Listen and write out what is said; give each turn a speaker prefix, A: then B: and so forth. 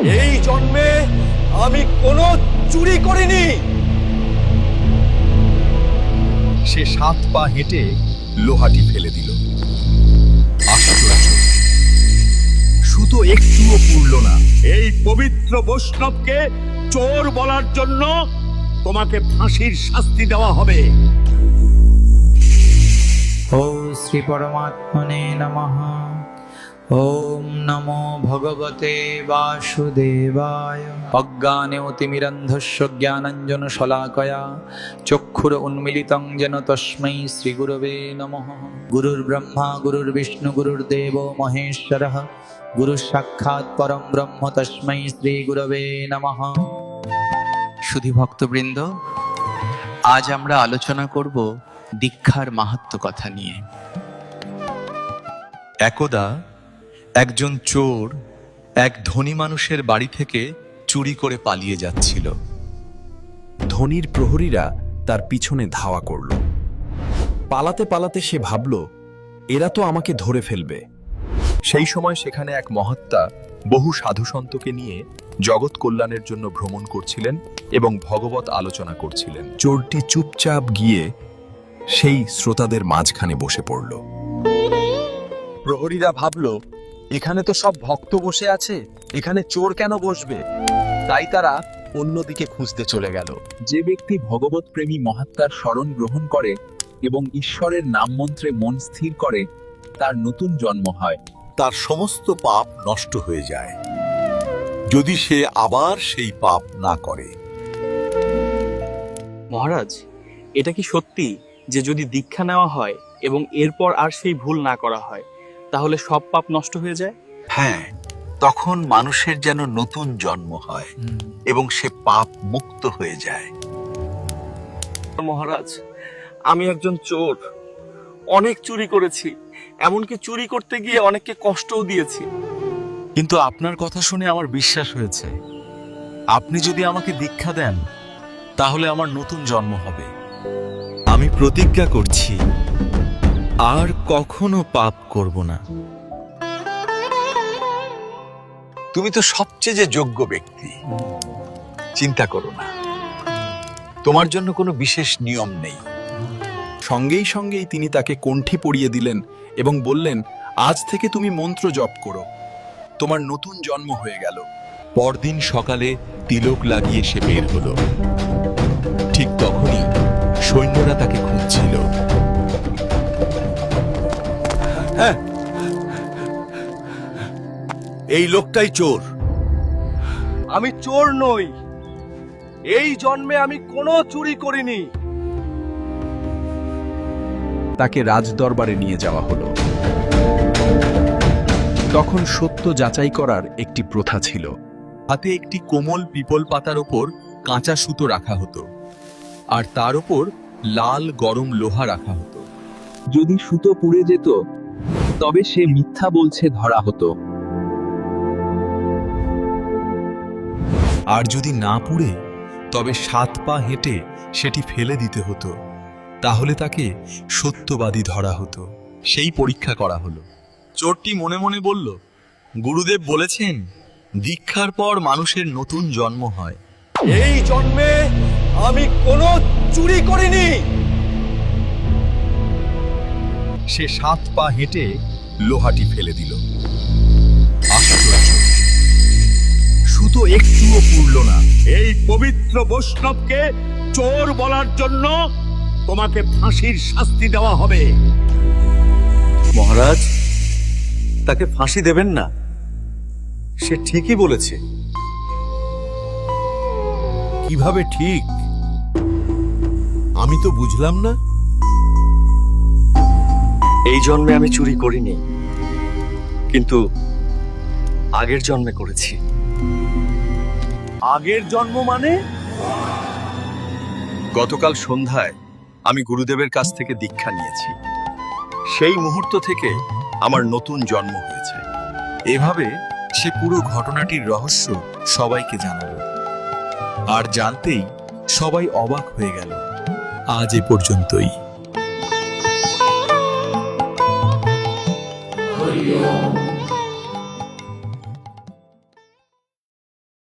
A: এই জন্মে আমি কোনো চুরি করিনি।
B: সে 7 পা হেঁটে লোহাটি ফেলে দিল। আশ্চর্য, সুতো একটুও পুড়ল না।
C: এই পবিত্র বৈষ্ণবকে চোর বলার জন্য তোমাকে ফাঁসির শাস্তি দেওয়া হবে।
D: ওম শ্রী পরমাত্মনে নমঃ। ওম নমো ভগবতে বাসুদেবায়। অজ্ঞানে অতিমিরন্ধস্য জ্ঞানাঞ্জন শলাকয়া চক্ষুর উন্মিলিতং যেন তস্मै শ্রী গুরবে নমঃ। গুরুর ব্রহ্মা গুরুর বিষ্ণু গুরুর্দেব মহেশ্বরঃ গুরু সাক্ষাৎ পরম ব্রহ্ম তস্मै শ্রী গুরবে নমঃ। সুধী ভক্তবৃন্দ, আজ আমরা আলোচনা করব দীক্ষার মাহাত্ম্য কথা নিয়ে।
B: একদা একজন চোর এক ধনী মানুষের বাড়ি থেকে চুরি করে পালিয়ে যাচ্ছিল। ধনীর প্রহরীরা তার পিছনে ধাওয়া করল। পালাতে পালাতে সে ভাবল, এরা তো আমাকে ধরে ফেলবে। সেই সময় সেখানে এক মহাত্মা বহু সাধুসন্তকে নিয়ে জগৎ কল্যাণের জন্য ভ্রমণ করছিলেন এবং ভগবত আলোচনা করছিলেন। চোরটি চুপচাপ গিয়ে সেই শ্রোতাদের মাঝখানে বসে পড়ল।
E: প্রহরীরা ভাবল, এখানে তো সব ভক্ত বসে আছে, এখানে চোর কেন বসবে? তাই তারা অন্যদিকে খুঁজতে চলে গেল। যে ব্যক্তি ভগবত প্রেমী মহাত্মার শরণ গ্রহণ করে এবং ঈশ্বরের নাম মন্ত্রে মন স্থির করে, তার নতুন জন্ম হয়।
F: তার সমস্ত পাপ নষ্ট হয়ে যায় যদি সে আবার সেই পাপ না করে।
G: মহারাজ, এটা কি সত্যি যে যদি দীক্ষা নেওয়া হয় এবং এরপর আর সেই ভুল না করা হয় তাহলে সব পাপ নষ্ট হয়ে যায়?
F: হ্যাঁ, তখন মানুষের যেন নতুন জন্ম হয় এবং সে পাপ মুক্ত হয়ে যায়।
G: মহারাজ, আমি একজন চোর, অনেক চুরি করেছি, এমনকি চুরি করতে গিয়ে অনেককে কষ্টও দিয়েছি।
B: কিন্তু আপনার কথা শুনে আমার বিশ্বাস হয়েছে, আপনি যদি আমাকে দীক্ষা দেন তাহলে আমার নতুন জন্ম হবে। আমি প্রতিজ্ঞা করছি আর কখনো পাপ করব না।
F: তুমি তো সবচেয়ে যে যোগ্য ব্যক্তি, চিন্তা করো না, তোমার জন্য কোনো বিশেষ নিয়ম নেই।
B: সঙ্গেই সঙ্গেই তিনি তাকে কণ্ঠি পরিয়ে দিলেন এবং বললেন, আজ থেকে তুমি মন্ত্র জপ করো, তোমার নতুন জন্ম হয়ে গেল। পরদিন সকালে তিলক লাগিয়ে সে বের হলো। ঠিক তখনই সৈন্যরা তাকে খুঁজছিল।
F: হ্যাঁ, এই লোকটাই চোর।
A: আমি চোর নই, এই জন্মে আমি কোনো চুরি করিনি।
B: তাকে রাজদরবারে নিয়ে যাওয়া হলো। তখন সত্য যাচাই করার একটি প্রথা ছিল। হাতে একটি কোমল পিপল পাতার ওপর কাঁচা সুতো রাখা হতো আর তার ওপর লাল গরম লোহা রাখা হতো।
E: যদি সুতো পুড়ে যেত তবে সে মিথ্যা বলছে ধরা হতো।
B: আর যদি না পুড়ে তবে 7 পা হেঁটে সেটি ফেলে দিতে হতো, তাহলে তাকে সত্যবাদী ধরা হতো। সেই পরীক্ষা করা হলো। চোরটি মনে মনে বলল, গুরুদেব বলেছেন দীক্ষার পর মানুষের নতুন জন্ম হয়।
A: এই জন্মে আমি কোনো চুরি করিনি।
B: সে 7 পা হেঁটে লোহাটি ফেলে দিল। আশ্চর্য, সুতো একটুও পুড়ল না।
C: এই পবিত্র বৈষ্ণবকে চোর বলার জন্য তোমাকে ফাঁসির শাস্তি দেওয়া হবে।
A: মহারাজ, তাকে ফাঁসি দেবেন না, সে ঠিকই বলেছে।
F: কিভাবে ঠিক? আমি তো বুঝলাম না।
A: এই জন্মে আমি চুরি করিনি, কিন্তু আগের জন্মে করেছি।
C: আগের জন্ম মানে?
B: গতকাল সন্ধ্যায় আমি গুরুদেবের কাছ থেকে দীক্ষা নিয়েছি। সেই মুহূর্ত থেকে আমার নতুন জন্ম হয়েছে। এভাবে সে পুরো ঘটনাটির রহস্য সবাইকে জানালো। আর জানতেই সবাই অবাক হয়ে গেল। আজ এ পর্যন্তই।